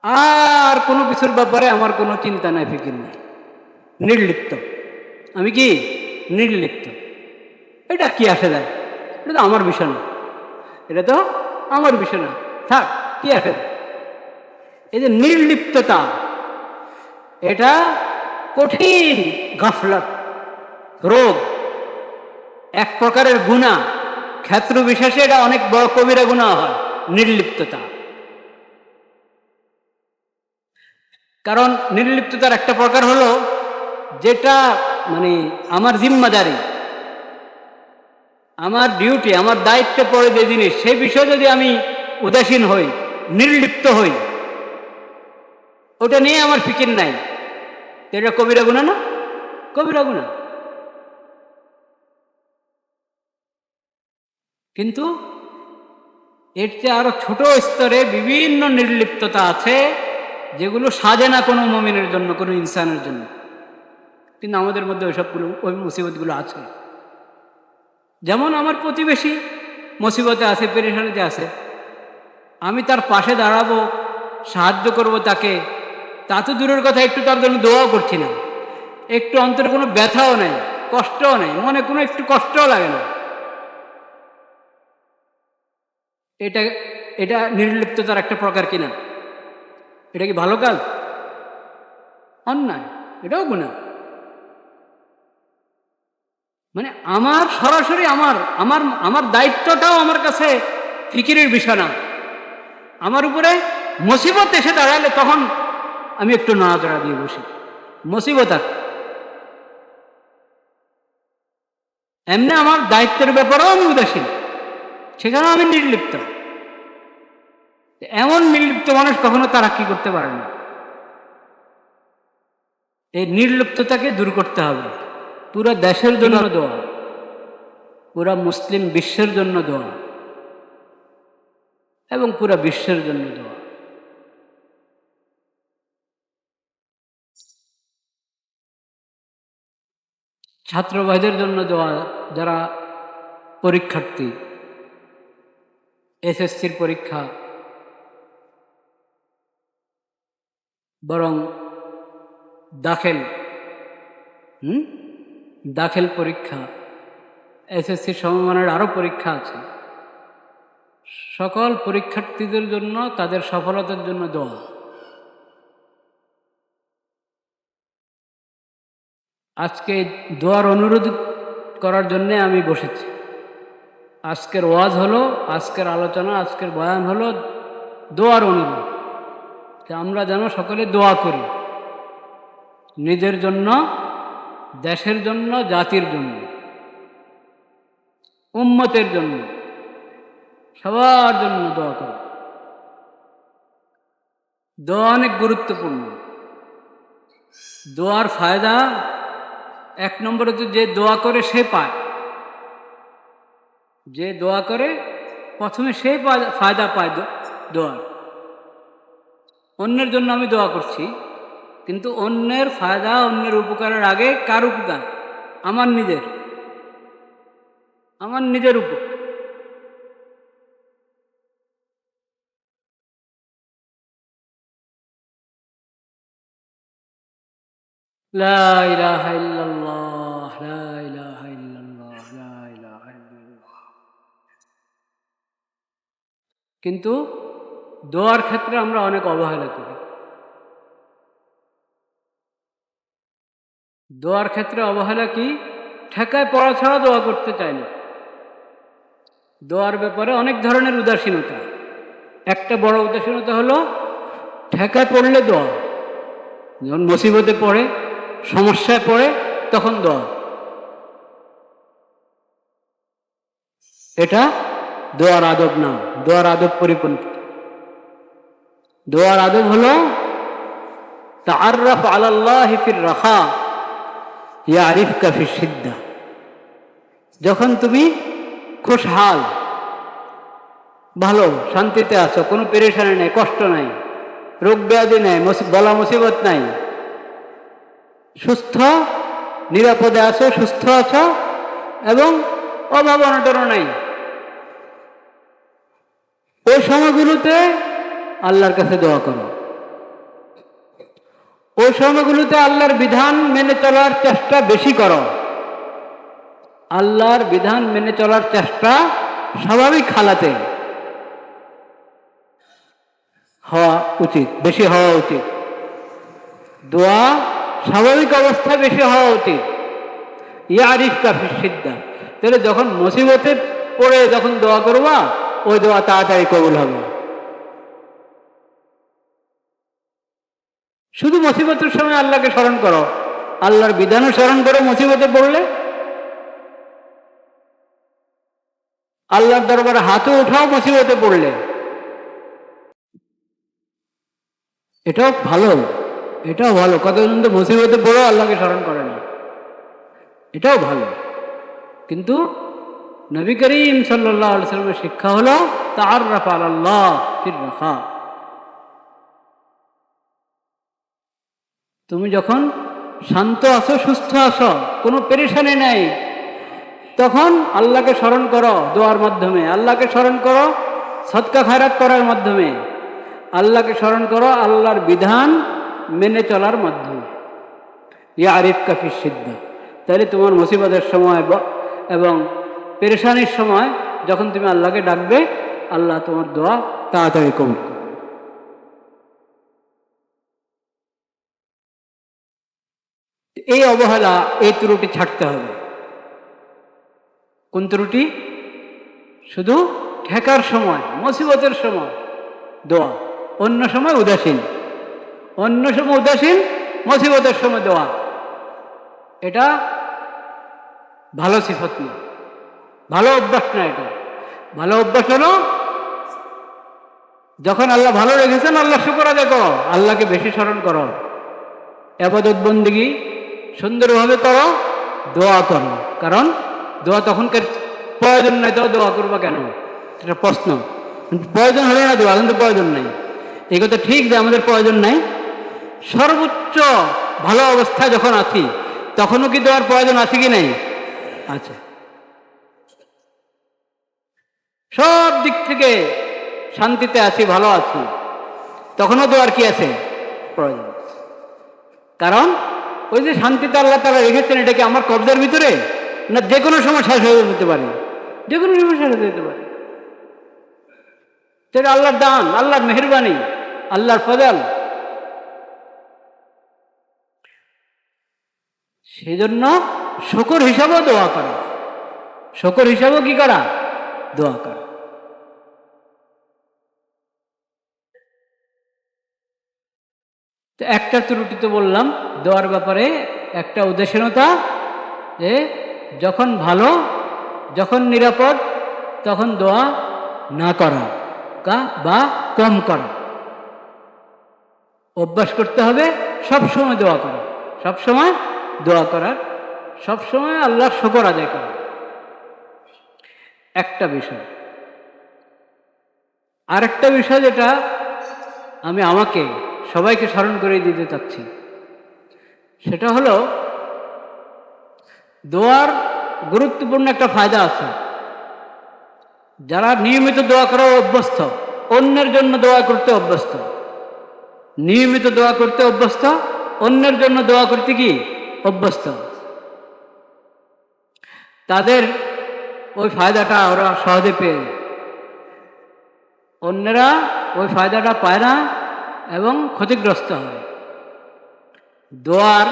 আর কোনো কিছুর ব্যাপারে আমার কোনো চিন্তা নাই, ফিকির নাই, নির্লিপ্ত। আমি কি নির্লিপ্ত। এটা কি আসে যায়, এটা তো আমার বিষয় না, এটা তো আমার বিষয় না, থাক, কি আসে। এই যে নির্লিপ্ততা, এটা কঠিন গাফলত, রোগ, এক প্রকারের গুনাহ। ক্ষেত্র বিশেষে এটা অনেক বড় কবিরা গুনাহ হয়, নির্লিপ্ততা। কারণ নির্লিপ্ততার একটা প্রকার হলো যেটা মানে আমার জিম্মাদারি, আমার ডিউটি, আমার দায়িত্বে পড়ে যে জিনিস, সেই বিষয়ে যদি আমি উদাসীন হই, নির্লিপ্ত হই, ওটা নিয়ে আমার ফিকির নাই, এটা কবিরা গুনাহ না? কবিরা গুনাহ। কিন্তু এর চেয়ে আরো ছোট স্তরে বিভিন্ন নির্লিপ্ততা আছে, যেগুলো সাজে না কোনো মুমিনের জন্য, কোনো ইনসানের জন্য, কিন্তু আমাদের মধ্যে ওইসবগুলো, ওই মুসিবতগুলো আছে। যেমন আমার প্রতিবেশী মুসিবতে আছে, পেরেশানিতে আছে, আমি তার পাশে দাঁড়াবো, সাহায্য করব তাকে, তা তো দূরের কথা, একটু তার জন্য দোয়াও করছি না, একটু অন্তরে কোনো ব্যথাও নেই, কষ্টও নেই, মনে কোনো একটু কষ্টও লাগে না। এটা এটা নির্লিপ্ততার একটা প্রকার কিনা? এটা কি ভালো কাজ? অন্যায়, এটাও গুনাহ। মানে আমার সরাসরি আমার আমার আমার দায়িত্বটাও আমার কাছে ফিকিরের বিষয় না। আমার উপরে মুসিবত এসে দাঁড়ালে তখন আমি একটু নাড়াচাড়া দিয়ে বসি, মুসিবত আর এমনি আমার দায়িত্বের ব্যাপারেও আমি উদাসীন, সেখানেও আমি নির্লিপ্ত। এমন নির্লিপ্ত মানুষ কখনো তারাক্কি করতে পারে না। এই নির্লিপ্ততাকে দূর করতে হবে। পুরো দেশের জন্য দোয়া, পুরা মুসলিম বিশ্বের জন্য দোয়া, এবং পুরা বিশ্বের জন্য দোয়া। ছাত্র ভাইদের জন্য দোয়া, যারা পরীক্ষার্থী, এসএসসির পরীক্ষা, বরং দাখিল দাখিল পরীক্ষা, এসএসসির সমমানের আরও পরীক্ষা আছে, সকল পরীক্ষার্থীদের জন্য, তাদের সফলতার জন্য দোয়া। আজকে দোয়ার অনুরোধ করার জন্যে আমি বসেছি। আজকের ওয়াজ হলো, আজকের আলোচনা, আজকের বয়ান হলো দোয়ার অনুরোধ, যে আমরা যেন সকলে দোয়া করি, নিজের জন্য, দেশের জন্য, জাতির জন্য, উম্মতের জন্য, সবার জন্য দোয়া করি। দোয়া অনেক গুরুত্বপূর্ণ। দোয়ার ফায়দা এক নম্বরে তো যে দোয়া করে সে পায়, যে দোয়া করে প্রথমে সে ফায়দা পায় দোয়ার। অন্যের জন্য আমি দোয়া করছি, কিন্তু অন্যের ফায়দা, অন্যের উপকারের আগে কার উপকার? আমার নিজের উপকার। লা ইলাহা ইল্লাল্লাহ, লা ইলাহা ইল্লাল্লাহ, লা ইলাহা ইল্লাল্লাহ। কিন্তু দোয়ার ক্ষেত্রে আমরা অনেক অবহেলা করি। দোয়ার ক্ষেত্রে অবহেলা কি? ঠেকায় পড়া ছাড়া দোয়া করতে চায় না। দোয়ার ব্যাপারে অনেক ধরনের উদাসীনতা। একটা বড় উদাসীনতা হলো ঠেকায় পড়লে দোয়া, যখন মুসিবতে পড়ে, সমস্যায় পড়ে, তখন দোয়া। এটা দোয়ার আদব না, দোয়ার আদব পরিপন্থী। দোয়ার আদব হলো তাআররাফ আলাল্লাহি ফির রাখা ইয়ারিফকা ফিস সিদ্দা। যখন তুমি খুশহাল, ভালো, শান্তিতে আছো, কোনো পেরেশানি নেই, কষ্ট নাই, রোগ ব্যাধি নেই, বলা মুসিবত নাই, সুস্থ, নিরাপদে আছো, সুস্থ আছো, এবং অভাব অনটনও নাই, ওই সময়গুলোতে আল্লাহর কাছে দোয়া করো। ওই সময়গুলোতে আল্লাহর বিধান মেনে চলার চেষ্টা বেশি করো। আল্লাহর বিধান মেনে চলার চেষ্টা স্বাভাবিক হালাতে হওয়া উচিত, বেশি হওয়া উচিত। দোয়া স্বাভাবিক অবস্থায় বেশি হওয়া উচিত। ইয়ারিফকা ফিস সিদ্দা, তাহলে যখন মুসিবতে পড়ে যখন দোয়া করবা, ওই দোয়া তাড়াতাড়ি কবুল হবে। শুধু মুসিবতের সময় আল্লাহকে স্মরণ করো, আল্লাহর বিধানও স্মরণ করো। মুসিবতে পড়লে আল্লাহর দরবারে হাতও উঠাও মুসিবতে পড়লে, এটাও ভালো, এটাও ভালো। কতজন তো মুসিবতে পড়েও আল্লাহকে স্মরণ করে না, এটাও ভালো। কিন্তু নবী করিম সাল্লাল্লাহু আলাইহি ওয়াসাল্লামের শিক্ষা হলো তাআররাফ আলাল্লাহ ফির রাখা। তুমি যখন শান্ত আছো, সুস্থ আছো, কোনো পেরেশানি নাই, তখন আল্লাহকে স্মরণ করো দোয়ার মাধ্যমে, আল্লাহকে স্মরণ করো সদকা খায়রাত করার মাধ্যমে, আল্লাহকে স্মরণ করো আল্লাহর বিধান মেনে চলার মাধ্যমে। ইয়ারিফকা ফিস সিদ্দা, তাহলে তোমার মুসিবতের সময় এবং পেরেশানির সময় যখন তুমি আল্লাহকে ডাকবে, আল্লাহ তোমার দোয়া তাড়াতাড়ি কবুল করবে। এই অবহেলা, এই ত্রুটি ছাড়তে হবে। কোন ত্রুটি? শুধু ঠেকার সময়, মুসিবতের সময় দোয়া, অন্য সময় উদাসীন। অন্য সময় উদাসীন, মুসিবতের সময় দোয়া, এটা ভালো সিফত না, ভালো অভ্যাস না। এটা ভালো অভ্যাস হলো যখন আল্লাহ ভালো রেখেছেন আল্লাহ শুকর আদায় করো, আল্লাহকে বেশি স্মরণ করো, ইবাদত বন্দেগী সুন্দরভাবে করো, দোয়া করো। কারণ দোয়া তখনকার প্রয়োজন নাই, তো দোয়া করবা কেন, এটা প্রশ্ন। প্রয়োজন হলে না দোয়া, কিন্তু প্রয়োজন নাই, এই কথা ঠিক যে আমাদের প্রয়োজন নাই। সর্বোচ্চ ভালো অবস্থায় যখন আছি তখনও কি দোয়ার প্রয়োজন আছে কি নাই? আছে। সব দিক থেকে শান্তিতে আছি, ভালো আছি, তখনও দোয়ার কি আছে? প্রয়োজন। কারণ ওই যে শান্তিতে আল্লাহ তাআলা রেখেছেন, এটা কি আমার কবজার ভিতরে না? যে কোনো সময় শেষ হয়ে যেতে পারে, যে কোনো সময় শেষ হয়ে যেতে পারে। সেটা আল্লাহর দান, আল্লাহর মেহেরবানি, আল্লাহর ফজল। সেই জন্য শুকর হিসাবেও দোয়া করা, শুকর হিসাবেও কি করা? দোয়া করা। তো একটা ত্রুটি তো বললাম দোয়ার ব্যাপারে, একটা উদাসীনতা, যে যখন ভালো, যখন নিরাপদ, তখন দোয়া না করা বা কম করা। অভ্যাস করতে হবে সবসময় দোয়া করা, সবসময় দোয়া করার, সবসময় আল্লাহর শুকর আদায় করা। একটা বিষয়। আর একটা বিষয় যেটা আমি আমাকে সবাইকে স্মরণ করে দিতে চাচ্ছি, সেটা হলো দোয়ার গুরুত্বপূর্ণ একটা ফায়দা আছে। যারা নিয়মিত দোয়া করা অভ্যস্ত, অন্যের জন্য দোয়া করতে অভ্যস্ত, নিয়মিত দোয়া করতে অভ্যস্ত, অন্যের জন্য দোয়া করতে কি অভ্যস্ত, তাদের ওই ফায়দাটা ওরা সহজে পেয়ে, অন্যেরা ওই ফায়দাটা পায় না এবং ক্ষতিগ্রস্ত হয়। দোয়ার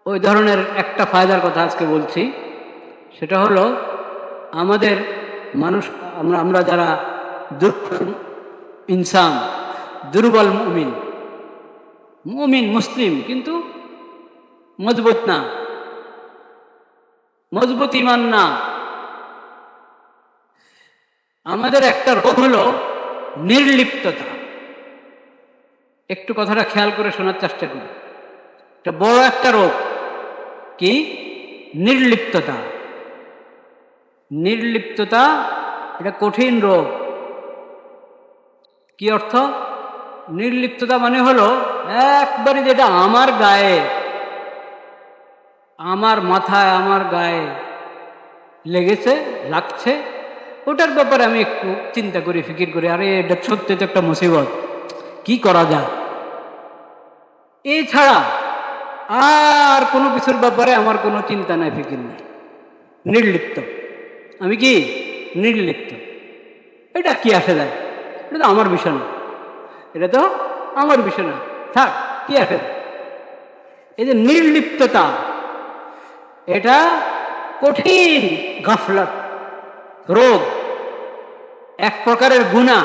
ওই ধরনের একটা ফায়দার কথা আজকে বলছি, সেটা হলো আমাদের মানুষ, আমরা যারা ইনসান, দুর্বল মুমিন, মুমিন মুসলিম কিন্তু মজবুত না, মজবুত ইমান না, আমাদের একটা রোগ হলো নির্লিপ্ততা। একটু কথাটা খেয়াল করে শোনার চেষ্টা করি। এটা বড় একটা রোগ। কি? নির্লিপ্ততা। নির্লিপ্ততা এটা কঠিন রোগ। কি অর্থ? নির্লিপ্ততা মানে হলো একবারে যেটা আমার গায়ে, আমার মাথায়, আমার গায়ে লেগেছে, লাগছে, ওটার ব্যাপারে আমি একটু চিন্তা করি, ফিকির করি, আরে এটা সত্যি তো একটা মুসিবত, কি করা যায়, এছাড়া আর কোনো কিছুর ব্যাপারে আমার কোনো চিন্তা নাই, ফিকির নাই, নির্লিপ্ত। আমি কি নির্লিপ্ত। এটা কি আসে যায়, এটা তো আমার বিষয় না, এটা তো আমার বিষয় না, থাক, কি আসে। এই যে নির্লিপ্ততা, এটা কঠিন গাফলত, রোগ, এক প্রকারের গুনাহ।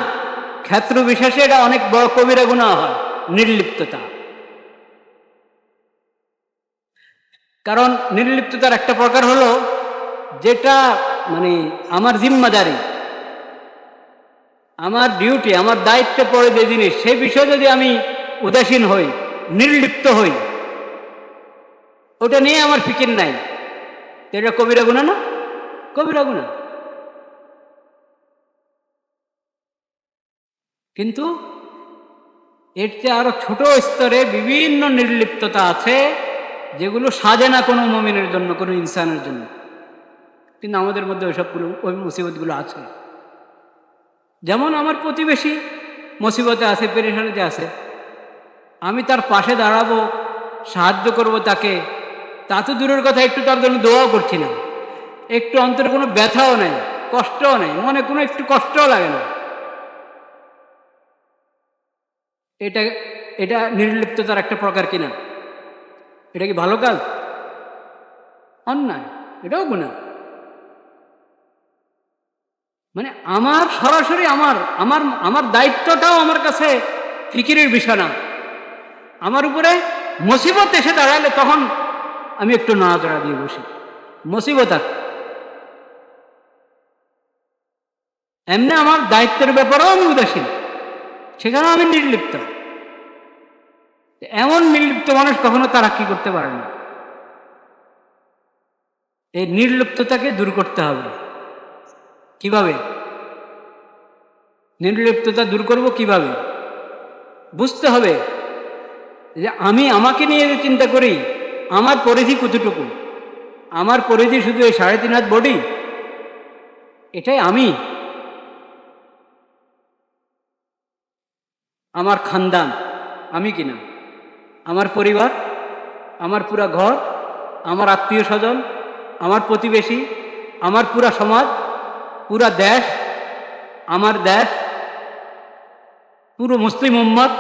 ক্ষেত্র বিশেষে এটা অনেক বড় কবিরা গুনাহ হয়, নির্লিপ্ততা। কারণ নির্লিপ্ততার একটা প্রকার হলো যেটা মানে আমার জিম্মাদারি, আমার ডিউটি, আমার দায়িত্বে পড়ে যে জিনিস, সেই বিষয়ে যদি আমি উদাসীন হই, নির্লিপ্ত হই, ওটা নিয়ে আমার ফিকির নাই, এটা কবিরা গুনাহ না? কবিরা গুনাহ। কিন্তু এর চেয়ে আরো ছোট স্তরে বিভিন্ন নির্লিপ্ততা আছে, যেগুলো সাজে না কোনো মুমিনের জন্য, কোনো ইনসানের জন্য, কিন্তু আমাদের মধ্যে ওইসবগুলো, ওই মুসিবতগুলো আছে। যেমন আমার প্রতিবেশী মুসিবতে আছে, পেরেশানিতে আছে, আমি তার পাশে দাঁড়াবো, সাহায্য করব তাকে, তা তো দূরের কথা, একটু তার জন্য দোয়াও করছি না, একটু অন্তরে কোনো ব্যথাও নেই, কষ্টও নেই, মনে কোনো একটু কষ্টও লাগে না। এটা এটা নির্লিপ্ততার একটা প্রকার কিনা? এটা কি ভালো কাজ? অন্যায়, এটাও গুনাহ। মানে আমার সরাসরি আমার আমার আমার দায়িত্বটাও আমার কাছে ফিকিরের বিষয় না। আমার উপরে মুসিবত এসে দাঁড়ালে তখন আমি একটু নাড়াচাড়া দিয়ে বসি, মুসিবত আর এমনি আমার দায়িত্বের ব্যাপারেও আমি উদাসীন, সেখানেও আমি নির্লিপ্ত। এমন নির্লিপ্ত মানুষ কখনো তারাক্কি করতে পারে না। এই নির্লিপ্ততাকে দূর করতে হবে। কিভাবে নির্লিপ্ততা দূর করব? কিভাবে বুঝতে হবে যে আমি আমাকে নিয়ে যে চিন্তা করি, আমার পরিধি কতটুকু, আমার পরিধি শুধু এই 3.5 হাত বডি, এটাই আমি। আমার খানদান আমি কিনা, আমার পরিবার, আমার পুরা ঘর, আমার আত্মীয় স্বজন, আমার প্রতিবেশী, আমার পুরা সমাজ, পুরা দেশ, আমার দেশ, পুরো মুসলিম উম্মত,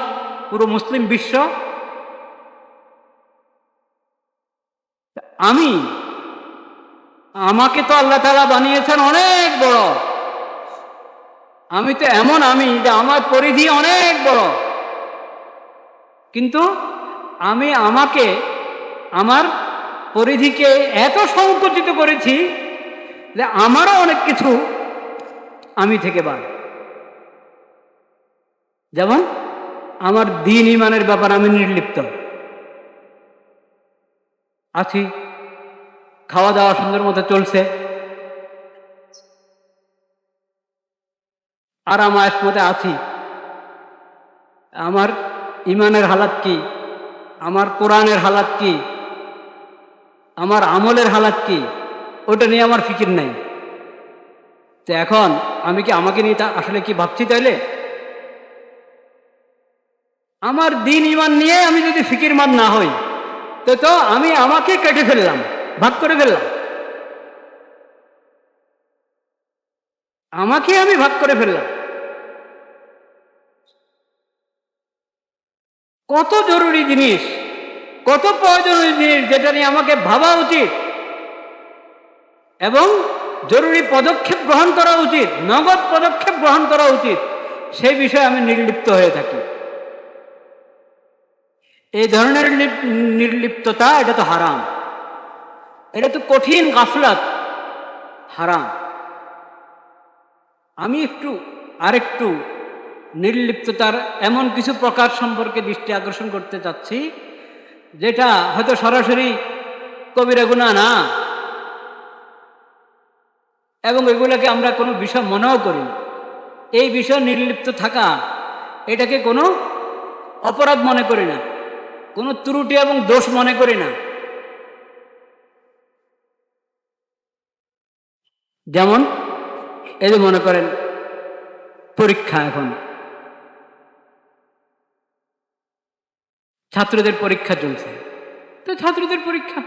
পুরো মুসলিম বিশ্ব, আমি। আমাকে তো আল্লাহ তাআলা বানিয়েছেন অনেক বড়, আমি তো এমন আমি যে আমার পরিধি অনেক বড়, কিন্তু আমি আমাকে, আমার পরিধিকে এত সংকুচিত করেছি যে আমারও অনেক কিছু আমি থেকে বাদ। যেমন আমার দ্বীন ঈমানের ব্যাপার আমি নির্লিপ্ত আছি, খাওয়া দাওয়া সুন্দর মতো চলছে, আরাম আয়েশ মতে আছি। আমার ঈমানের হালাত কি, আমার কোরআনের হালাত কি, আমার আমলের হালাত কি, ওটা নিয়ে আমার ফিকির নাই। তো এখন আমি কি আমাকে নিয়ে তা আসলে কি ভাবছি? তাইলে আমার দ্বীন ঈমান নিয়ে আমি যদি ফিকিরমান না হই, তো আমি আমাকে কেটে ফেললাম, ভাগ করে ফেললাম, আমাকে আমি ভাগ করে ফেললাম। কত জরুরি জিনিস, কত প্রয়োজনীয় জিনিস যেটা নিয়ে আমাকে ভাবা উচিত এবং জরুরি পদক্ষেপ গ্রহণ করা উচিত, নগদ পদক্ষেপ গ্রহণ করা উচিত, সেই বিষয়ে আমি নির্লিপ্ত হয়ে থাকি। এই ধরনের নির্লিপ্ততা, এটা তো হারাম, এটা তো কঠিন গাফলাত, হারাম। আমি আরেকটু নির্লিপ্ততার এমন কিছু প্রকার সম্পর্কে দৃষ্টি আকর্ষণ করতে চাচ্ছি, যেটা হয়তো সরাসরি কবিরা গুনাহ না, এবং এগুলোকে আমরা কোনো বিষয় মনেও করি না। এই বিষয়ে নির্লিপ্ত থাকা, এটাকে কোনো অপরাধ মনে করি না, কোনো ত্রুটি এবং দোষ মনে করি না। যেমন এই যে মনে করেন পরীক্ষা, এখন ছাত্রদের পরীক্ষা চলছে, তো ছাত্রদের পরীক্ষা,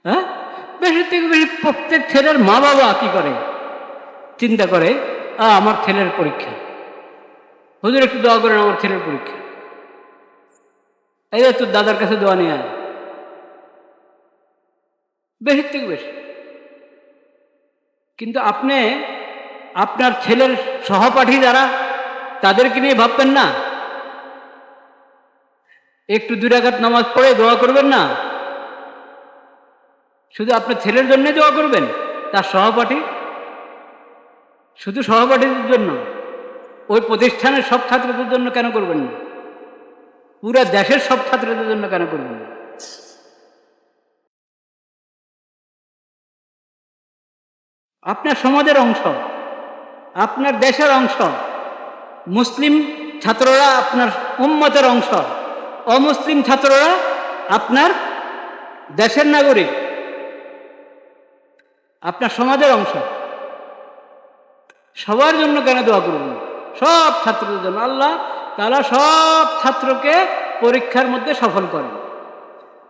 হ্যাঁ, বেশি থেকে বেশি প্রত্যেক ছেলের মা বাবা কি করে, চিন্তা করে আমার ছেলের পরীক্ষা, হুজুর একটু দোয়া করেন আমার ছেলের পরীক্ষা, এই তোর দাদার কাছে দোয়া নিয়ে আয়, বেশি থেকে বেশি। কিন্তু আপনি আপনার ছেলের সহপাঠী যারা, তাদেরকে নিয়ে ভাববেন না, একটু 2 রাকাত নামাজ পড়ে দোয়া করবেন না, শুধু আপনার ছেলের জন্য দোয়া করবেন, তার সহপাঠী, শুধু সহপাঠীদের জন্য, ওই প্রতিষ্ঠানের সব ছাত্রদের জন্য কেন করবেন না? পুরা দেশের সব ছাত্রদের জন্য কেন করবেন না? আপনার সমাজের অংশ, আপনার দেশের অংশ, মুসলিম ছাত্ররা আপনার উম্মতের অংশ, অমুসলিম ছাত্ররা আপনার দেশের নাগরিক, আপনার সমাজের অংশ। সবার জন্য কেন দোয়া করবেন? সব ছাত্রদের জন্য। আল্লাহ তাআলা সব ছাত্রকে পরীক্ষার মধ্যে সফল করেন,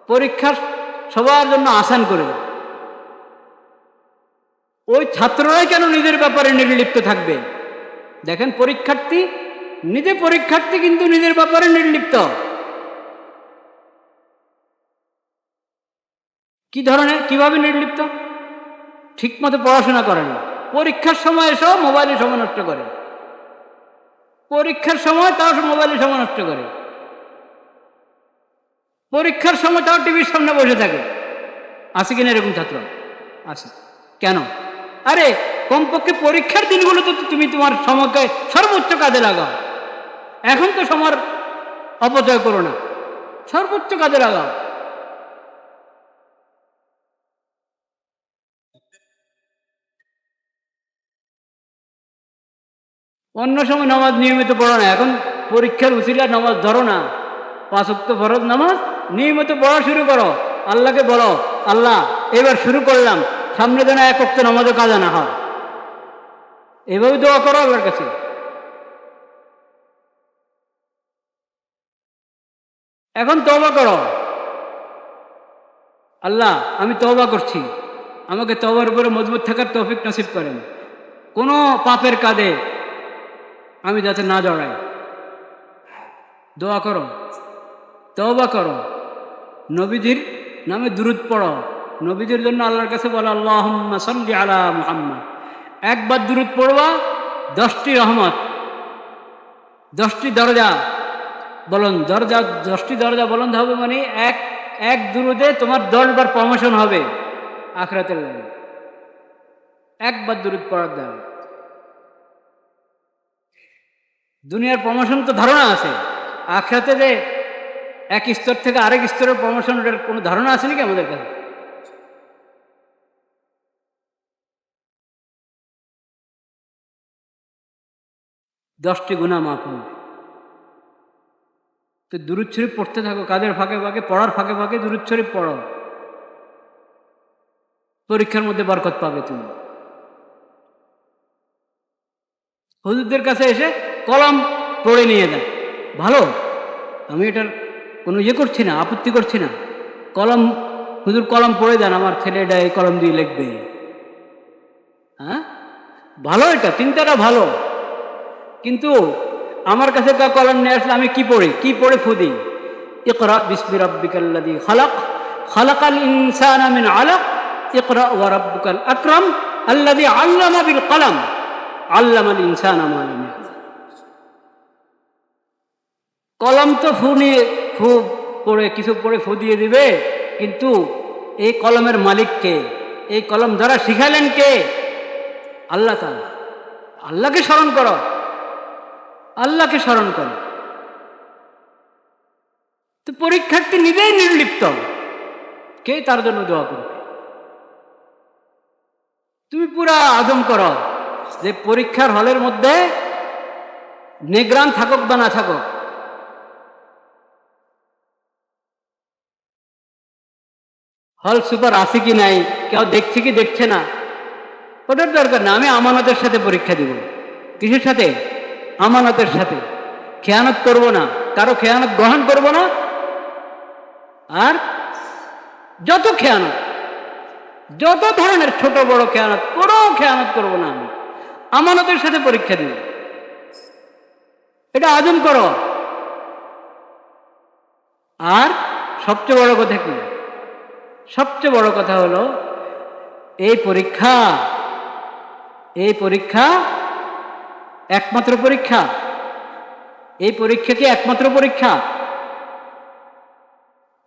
পরীক্ষা সবার জন্য আসান করে দেন। ওই ছাত্ররাই কেন নিজের ব্যাপারে নির্লিপ্ত থাকবে? দেখেন, পরীক্ষার্থী নিজে পরীক্ষার্থী, কিন্তু নিজের ব্যাপারে নির্লিপ্ত। কি ধরনের, কিভাবে নির্লিপ্ত? ঠিক মতো পড়াশোনা করে না, পরীক্ষার সময় এসব মোবাইলে সময় নষ্ট করে, পরীক্ষার সময় তাও মোবাইলে সময় নষ্ট করে, পরীক্ষার সময় তাও টিভির সামনে বসে থাকে। আছে কিনা এরকম ছাত্র? আছে। কেন? আরে কমপক্ষে পরীক্ষার দিনগুলো তো তুমি তোমার সময়কে সর্বোচ্চ কাজে লাগাও। এখন তো সময় অপচয় করো না, সর্বোচ্চ কাজে লাগাও। অন্য সময় নামাজ নিয়মিত পড়ো না, এখন পরীক্ষার উসিলা নামাজ ধরো না, 5 ওয়াক্ত ফরজ নামাজ নিয়মিত পড়া শুরু করো। আল্লাহকে বলো, আল্লাহ এবার শুরু করলাম, সামনে যেন 1 ওয়াক্ত নামাজও কাজা না হয়। এভাবে দোয়া করো আল্লাহর কাছে। এখন তওবা করো, আল্লাহ আমি তওবা করছি, আমাকে তওবার উপরে মজবুত থাকার তৌফিক নসিব করেন, কোনো পাপের কাঁধে আমি যাতে না জড়াই। দোয়া করো, তওবা করো, নবীজির নামে দুরূদ পড়ো, নবীজির জন্য আল্লাহর কাছে বলো আল্লাহুম্মা সাল্লি আলা মুহাম্মাদ। একবার দুরূদ পড়বা, 10টি রহমত, 10টি দরজা বলন, 10টি দরজা বলন্দ হবে, মানে এক দুরূদে তোমার 10 বার প্রমোশন হবে আখিরাতের লাইনে। একবার দুরূদ পড়ার দ্বারা দুনিয়ার প্রমোশন তো ধারণা আছে, আখিরাতে যে এক স্তর থেকে আরেক স্তরের প্রমোশন, ওটার কোনো ধারণা আছে নাকি আমাদের কাছে? দশটি গুনাহ মাফ হবে। তো দুরূদ শরীফ পড়তে থাকো, কাজের ফাঁকে ফাঁকে, পড়ার ফাঁকে ফাঁকে দুরূদ শরীফ পড়ো, পরীক্ষার মধ্যে বরকত পাবে তুমি। হুজুরদের কাছে এসে কলম পড়ে নিয়ে দেন, ভালো, আমি এটার কোনো করছি না, আপত্তি করছি না। কলম, হুজুর কলম পড়ে দেন, আমার ছেলে এটা এই কলম দিয়ে লিখবে। হ্যাঁ, ভালো, এটা চিন্তাটা ভালো। কিন্তু আমার কাছে কলম নিয়ে আসলে আমি কি পড়ে ফুদি? ইকরা বিসমি রাব্বিকাল্লাযী খালাক, খালাকাল ইনসানা মিন আলাক, ইকরা ওয়া রাব্বুকাল আকরাম আল্লাযী আল্লামা বিল কলম, আল্লামাল ইনসানা মা লাম ইয়ালাম। কলম তো ফু পড়ে কিছু পড়ে ফু দিয়ে দিবে, কিন্তু এই কলমের মালিক কে? এই কলম দ্বারা শিখালেন কে? আল্লাহ তাআলা। আল্লাহকে স্মরণ করো, আল্লাহকে স্মরণ করো। তো পরীক্ষার্থী নিজেই নির্লিপ্ত, কে তার জন্য দোয়া করবে? তুমি পুরা আজম করো যে পরীক্ষার হলের মধ্যে নিগরান থাকুক বা না থাকুক, হল সুপার আছে কি নাই, কেউ দেখছে কি দেখছে না, ওটার দরকার না। আমি আমানতের সাথে পরীক্ষা দিব। কিসের সাথে? আমানতের সাথে। খেয়ানত করব না, কারো খেয়ানত গ্রহণ করব না, আর যত খেয়ানত, যত ধরনের ছোট বড় খেয়ানত, কোনো খেয়ানত করব না। আমি আমানতের সাথে পরীক্ষা দিব, এটা আজম করো। আর সবচেয়ে বড় কথা কি? সবচেয়ে বড় কথা হলো এই পরীক্ষা একমাত্র পরীক্ষা। এই পরীক্ষা কি একমাত্র পরীক্ষা?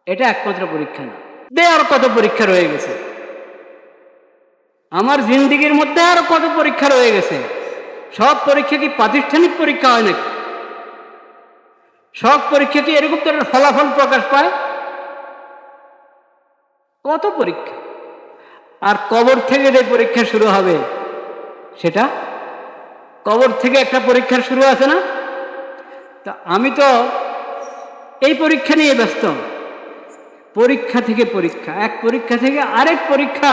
এটা একমাত্র পরীক্ষা না, আর কত পরীক্ষা রয়ে গেছে। আমার জিন্দিগির মধ্যে আরো কত পরীক্ষা রয়ে গেছে। সব পরীক্ষা কি প্রাতিষ্ঠানিক পরীক্ষা হয় নাকি? সব পরীক্ষা কি এরকম ধরনের ফলাফল প্রকাশ পায়? কত পরীক্ষা। আর কবর থেকে যে পরীক্ষা শুরু হবে, সেটা কবর থেকে একটা পরীক্ষার শুরু আছে না? তা আমি তো এই পরীক্ষা নিয়ে ব্যস্ত। পরীক্ষা থেকে পরীক্ষা, এক পরীক্ষা থেকে আরেক পরীক্ষা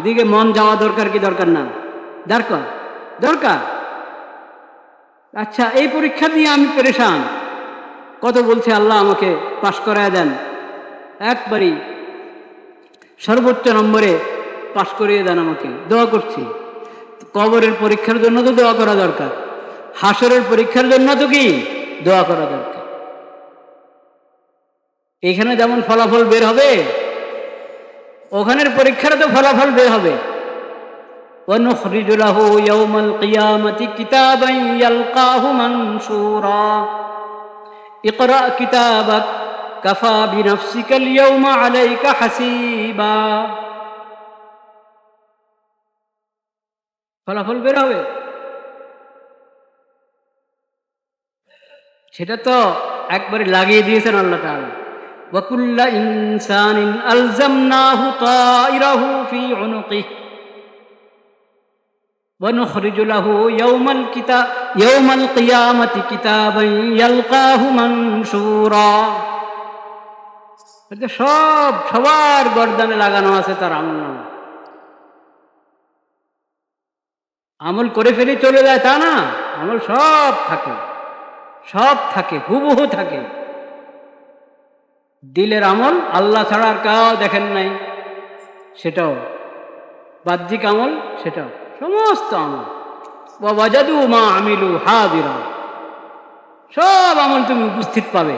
দিকে মন যাওয়া দরকার কি দরকার না? দরকার। আচ্ছা, এই পরীক্ষা দিয়ে আমি পেরেশান। কত বলছে আল্লাহ আমাকে পাশ করায় দেন, একবারই সর্বোচ্চ নম্বরে পাশ করিয়ে দেন আমাকে, দোয়া করছি। কবরের পরীক্ষার জন্য তো দোয়া করা দরকার, হাসরের পরীক্ষার জন্য তো কি দোয়া করা দরকার। এখানে যেমন ফলাফল বের হবে, ওখানের পরীক্ষার তো ফলাফল বের হবে। وَنُخْرِجُ لَهُ يَوْمَ الْقِيَامَةِ كِتَابًا يَلْقَاهُ مَنشُورًا اقْرَأْ كِتَابَكَ كَفَى بِنَفْسِكَ الْيَوْمَ عَلَيْكَ حَسِيبًا। ফলাফল বের হবে, সেটা তো একবারে লাগিয়ে দিয়েছেন আল্লাহ তাআলা। وَكُلَّ إِنسَانٍ أَلْزَمْنَاهُ طَائِرَهُ فِي عُنُقِهِ وَنُخْرِجُ لَهُ يَوْمَ الْقِيَامَةِ كِتَابًا يَلْقَاهُ مَنشُورًا। সবার গর্দানে লাগানো আছে তার আমলনামা। আমল করে ফেলে চলে যায় তা না, আমল সব থাকে, হুবহু থাকে। দিলের আমল আল্লাহ ছাড়া আর কাউ দেখেন নাই, সেটাও বাহ্যিক আমল, সেটাও সমস্ত আমল। ওয়াজাদু মা আমিলু হাদিরা, সব আমল তুমি উপস্থিত পাবে।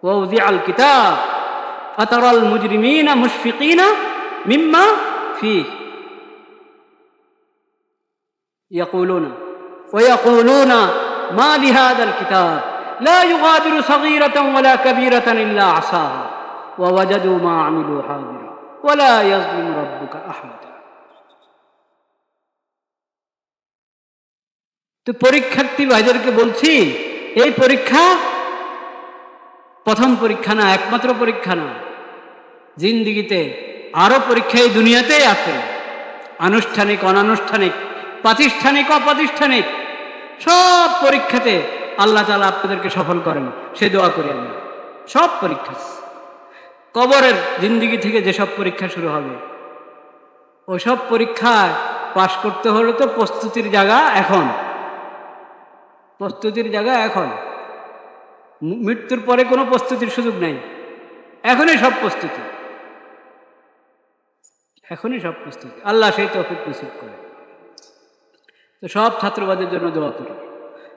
ওয়াউযিআল কিতাব ফাতারাল মুজরিমিনা মুশফিকিনা মিম্মা ফীহি ইয়াকুলুনা মা লিহাযাল কিতাব লা ইউগাদিরু সাগীরাতান ওয়ালা কাবীরাতান ইল্লা আসাহা ওয়াজাদু মা আমিলু হাদিরা ওয়ালা ইয়াযলিমু রাব্বুকা আহাদা। তো পরীক্ষার্থী ভাইদেরকে বলছি, এই পরীক্ষা প্রথম পরীক্ষা না, একমাত্র পরীক্ষা না। জিন্দিগিতে আরো পরীক্ষা এই দুনিয়াতেই আছে, আনুষ্ঠানিক অনানুষ্ঠানিক, প্রাতিষ্ঠানিক অপ্রাতিষ্ঠানিক, সব পরীক্ষাতে আল্লাহ তাআলা আপনাদেরকে সফল করেন, সে দোয়া করি আমরা। সব পরীক্ষা, কবরের জিন্দিগি থেকে যেসব পরীক্ষা শুরু হবে, ওইসব পরীক্ষায় পাশ করতে হলে তো প্রস্তুতির জায়গা এখন। মৃত্যুর পরে কোনো প্রস্তুতির সুযোগ নাই, এখনই সব প্রস্তুতি। আল্লাহ সেই তৌফিক নসিব করে। তো সব ছাত্রবাদের জন্য দোয়া করি।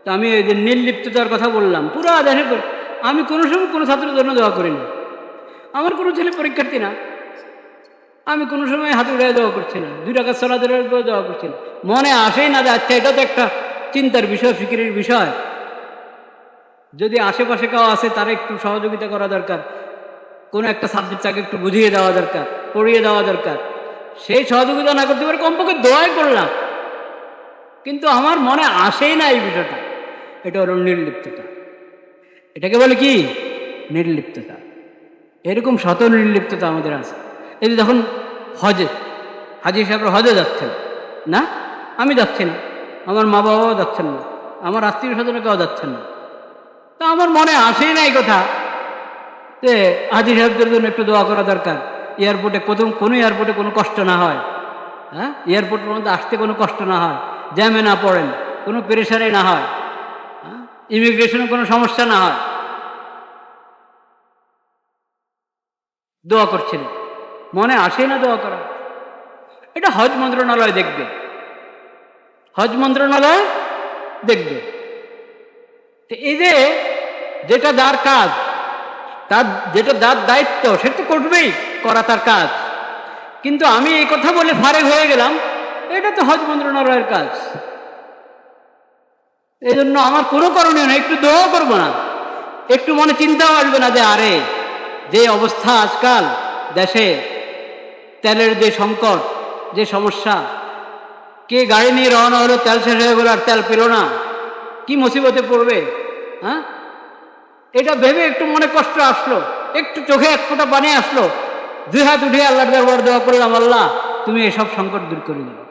তো আমি এই যে নির্লিপ্ততার কথা বললাম, পুরো দেখে আমি কোনো সময় কোনো ছাত্রের জন্য দোয়া করিনি। আমার কোনো ছেলে পরীক্ষার্থী না, আমি কোনো সময় হাত উড়াই দোয়া করছি না, 2 রাকাত সালাতের উপরে দোয়া করছি না। মনে আসেই না যে আচ্ছা এটা তো একটা চিন্তার বিষয়, ফিকিরের বিষয়। যদি আশেপাশে কেউ আছে তারা একটু সহযোগিতা করা দরকার, কোনো একটা সাবজেক্ট তাকে একটু বুঝিয়ে দেওয়া দরকার, পড়িয়ে দেওয়া দরকার, সেই সহযোগিতা না করতে পারে কমপক্ষে দোয়াই করলাম, কিন্তু আমার মনে আসেই না এই বিষয়টা। এটা হলো নির্লিপ্ততা। এটাকে বলে কি? নির্লিপ্ততা। এরকম শত নির্লিপ্ততা আমাদের আছে। এই যে যখন হাজি সাহেবরা হজে যাচ্ছেন না, আমি যাচ্ছি না, আমার মা বাবাও যাচ্ছেন না, আমার আত্মীয় স্বজনে কেউ যাচ্ছেন না, তা আমার মনে আসেই না এই কথা যে হাজি সাহেবদের জন্য একটু দোয়া করা দরকার। এয়ারপোর্টে কোনো এয়ারপোর্টে কোনো কষ্ট না হয়, হ্যাঁ, এয়ারপোর্টের মধ্যে আসতে কোনো কষ্ট না হয়, জ্যামে না পড়েন, কোনো পেরেশানি না হয়, ইমিগ্রেশনে কোনো সমস্যা না হয়। দোয়া করছিলেন, মনে আসে না দোয়া করা। এটা হজ মন্ত্রণালয় দেখবে, হজ মন্ত্রণালয় দেখবে। এই যে যেটা যার কাজ, তার যেটা যার দায়িত্ব, সে তো করবেই, করা তার কাজ। কিন্তু আমি এই কথা বলে ফারেক হয়ে গেলাম, এটা তো হজ মন্ত্রণালয়ের কাজ, এই জন্য আমার কোনো করণীয় নেই, একটু দোয়া করবো না, একটু মনে চিন্তাও আসবে না যে আরে যে অবস্থা আজকাল দেশে, তেলের যে সংকট, যে সমস্যা, কে গাড়ি নিয়ে রওনা হলো, তেল শেষ হয়ে গেল আর তেল পেল না, কি মুসিবতে পড়বে। হ্যাঁ, এটা ভেবে একটু মনে কষ্ট আসলো, একটু চোখে এক ফোঁটা পানি আসলো, দুই হাত উঠে আল্লাহর দরবার দোয়া করলাম, আল্লাহ তুমি এসব সংকট দূর করে দাও,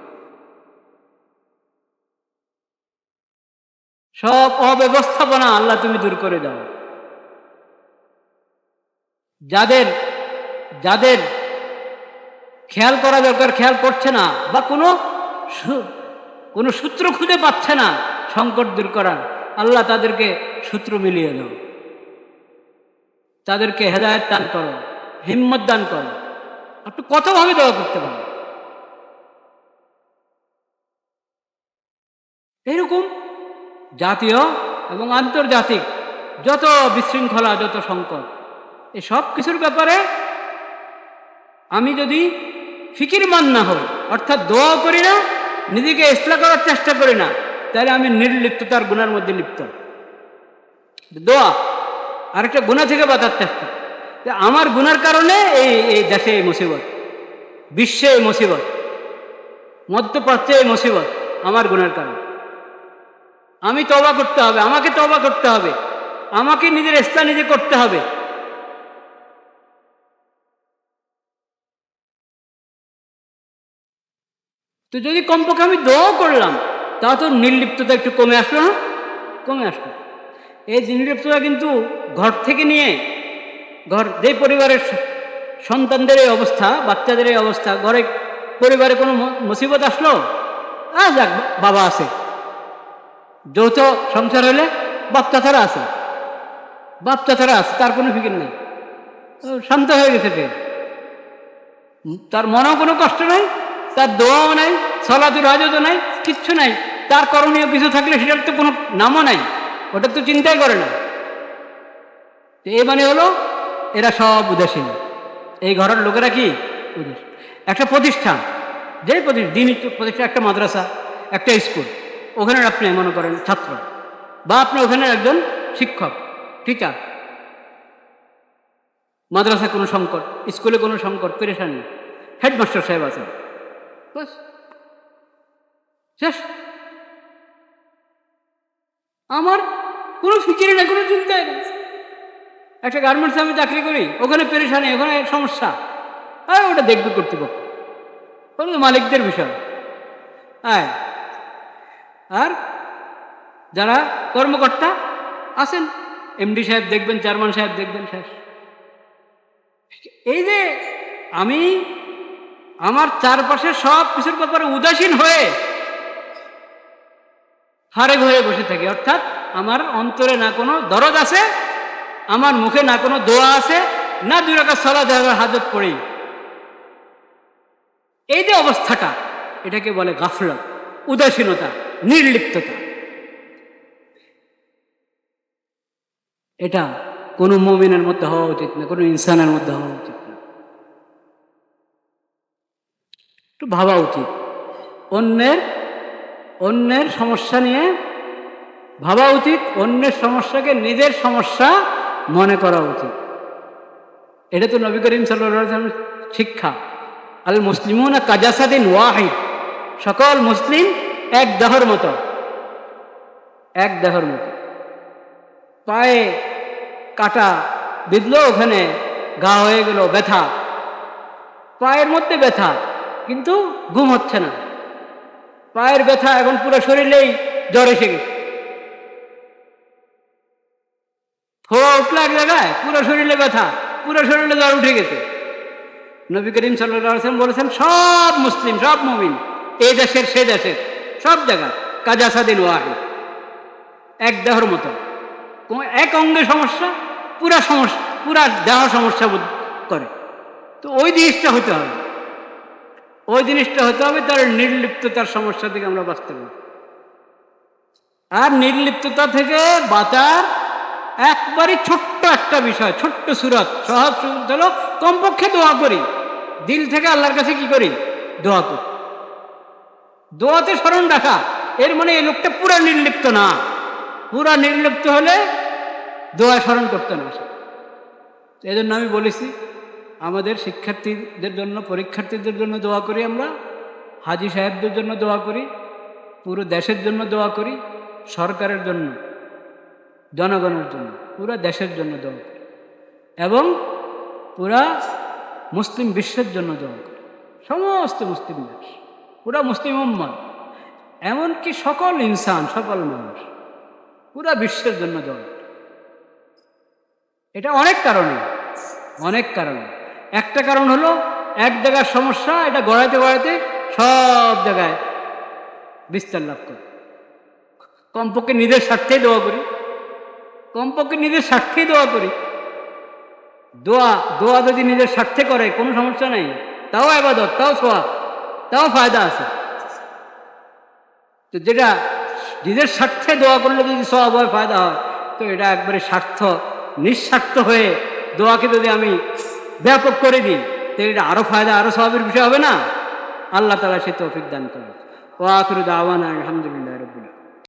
সব অব্যবস্থাপনা আল্লাহ তুমি দূর করে দাও। যাদের যাদের খেয়াল করা দরকার খেয়াল করছে না, বা কোনো সূত্র খুঁজে পাচ্ছে না সংকট দূর করার, আল্লাহ তাদেরকে সূত্র মিলিয়ে দাও, তাদেরকে হেদায়েত দান করো, হিম্মত দান করো। আপনি কতভাবে দোয়া করতে পারেন। এরকম জাতীয় এবং আন্তর্জাতিক যত বিশৃঙ্খলা, যত সংকট, এই সব কিছুর ব্যাপারে আমি যদি ফিকিরমান না হই, অর্থাৎ দোয়া করি না, নিজেকে ইসলাহ করার চেষ্টা করি না, তাহলে আমি নির্লিপ্ততার গুনার মধ্যে লিপ্ত। দোয়া আরেকটা গুনাহ থেকে বাঁচার চেষ্টা। আমার গুনার কারণে এই দেশে এই মুসিবত, বিশ্বে এই মুসিবত, মধ্যপ্রাচ্যে এই মুসিবত, আমার গুনার কারণে। আমি তওবা করতে হবে, আমাকে তওবা করতে হবে, আমাকে নিজের ইসলাহ নিজে করতে হবে। তো যদি কমপক্ষে আমি দোয়া করলাম, তা তো নির্লিপ্ততা একটু কমে আসলো না? কমে আসলো। এই নির্লিপ্ততা কিন্তু ঘর থেকে নিয়ে, ঘর যে পরিবারের সন্তানদের এই অবস্থা, বাচ্চাদের এই অবস্থা, ঘরে পরিবারে কোনো মুসিবত আসলো, যাক বাবা আছে, যৌথ সংসার হলে বাপ চাচারা আছে, বাপ চাচারা আছে, তার কোনো ফিকির নেই, শান্ত হয়ে গেছে, তার মনেও কোনো কষ্ট নাই, তার দোয়াও নাই, সলাতুল হাজতও নাই, কিচ্ছু নাই, তার করণীয় কিছু থাকলে সেটার তো কোনো নামও নাই, ওটা তো চিন্তাই করে না। এই মানে হলো এরা সব উদাসীন, এই ঘরের লোকেরা কি উদাসীন। একটা প্রতিষ্ঠান, যে দিনই প্রতিষ্ঠান, একটা মাদ্রাসা, একটা স্কুল, ওখানে আপনি মনে করেন ছাত্র, বা আপনি ওখানে একজন শিক্ষক, টিচার, মাদ্রাসায় কোনো সংকট, স্কুলে কোনো সংকট, পেরেশানি, হেডমাস্টার সাহেব আছেন, বাস শেষ। আমার কোনো ফিকিরে নেই, কোনো চিন্তাই নেই। একটা গার্মেন্টসে আমি চাকরি করি, ওখানে পেরেশানি, ওখানে সমস্যা, আর ওটা দেখবে কর্তৃপক্ষ, ওটা মালিকদের বিষয়। আর যারা কর্মকর্তা আছেন, এমডি সাহেব দেখবেন, চেয়ারম্যান সাহেব দেখবেন, শেষ। এই যে আমি আমার চারপাশে সব কিছুর ব্যাপারে উদাসীন হয়ে ফারেক হয়ে বসে থাকি, অর্থাৎ আমার অন্তরে না কোনো দরদ আছে, আমার মুখে না কোনো দোয়া আছে, না দুই রাকাত সালাত হাজত পড়ি, এই যে অবস্থাটা, এটাকে বলে গাফলত, উদাসীনতা, নির্লিপ্ততা। এটা কোনো মুমিনের মধ্যে হওয়া উচিত না, কোনো ইনসানের মধ্যে হওয়া উচিত না। একটু ভাবা উচিত, অন্যের সমস্যা নিয়ে ভাবা উচিত, অন্যের সমস্যাকে নিজের সমস্যা মনে করা উচিত। এটা তো নবী করিম সাল্লাল্লাহু আলাইহি ওয়াসাল্লামের শিক্ষা। আল মুসলিমুনা কাজাসাদিন ওয়াহিদ, সকল মুসলিম এক দেহর মতো, এক দেহর মতো। পায়ে কাটা বিঁধল, ওখানে ঘা হয়ে গেল, ব্যথা, পায়ের মধ্যে ব্যথা, কিন্তু ঘুম হচ্ছে না, পায়ের ব্যথা এখন পুরো শরীরেই জ্বর এসে গেছে, ফোয়া উঠলো এক জায়গায়, পুরো শরীরে ব্যথা, পুরো শরীরে জ্বর উঠে গেছে। নবী করিম সাল্লাল্লাহু আলাইহি ওয়াসাল্লাম বলেছেন, সব মুসলিম, সব মুমিন, এই দেশের সে দেশের, সব জায়গায় কাজাসাদিন ওয়াহিদ, এক দেহর মতো। এক অঙ্গে সমস্যা, পুরা সমস্যা, পুরা দেহ সমস্যা বোধ করে। তো ওই জিনিসটা হতে হবে, ওই জিনিসটা হতে হবে, তার নির্লিপ্ততার সমস্যা থেকে আমরা বাঁচতে পারি। আর নির্লিপ্ততা থেকে বাঁচার একবারই ছোট্ট একটা বিষয়, ছোট্ট সুরত, সহজ সুরত হলো কমপক্ষে দোয়া করি, দিল থেকে আল্লাহর কাছে কি করি, দোয়া করি। দোয়াতে স্মরণ রাখা, এর মানে এই লোকটা পুরা নির্লিপ্ত না। পুরা নির্লিপ্ত হলে দোয়া স্মরণ করতে না। এই জন্য আমি বলেছি আমাদের শিক্ষার্থীদের জন্য, পরীক্ষার্থীদের জন্য দোয়া করি আমরা, হাজি সাহেবদের জন্য দোয়া করি, পুরো দেশের জন্য দোয়া করি, সরকারের জন্য, জনগণের জন্য, পুরো দেশের জন্য দোয়া করি, এবং পুরা মুসলিম বিশ্বের জন্য দোয়া করি। সমস্ত মুসলিম দেশ, পুরা মুসলিম উম্মত, এমনকি সকল ইনসান, সকল মানুষ, পুরা বিশ্বের জন্য দোয়া করি। এটা অনেক কারণে, অনেক কারণে। একটা কারণ হলো এক জায়গার সমস্যা, এটা গড়াইতে গড়াইতে সব জায়গায় বিস্তার লাভ করে। কমপক্ষে নিজের স্বার্থেই দোয়া করি, কমপক্ষে নিজের স্বার্থেই দোয়া করি। দোয়া যদি নিজের স্বার্থে করে কোনো সমস্যা নেই, তাও ইবাদত, তাও সওয়াব, তাও ফায়দা আছে। তো যেটা নিজের স্বার্থে দোয়া করলে যদি সওয়াব হয়, ফায়দা হয়, তো এটা একবারে নিঃস্বার্থ হয়ে দোয়াকে যদি আমি ব্যাপক করে দিই, তাহলে এটা আরো ফায়দা, আরো সওয়াবের বিষয় হবে না? আল্লাহ তাআলা সে তৌফিক দান করেন। ওয়া আখিরু দাওয়ানা আলহামদুলিল্লাহ।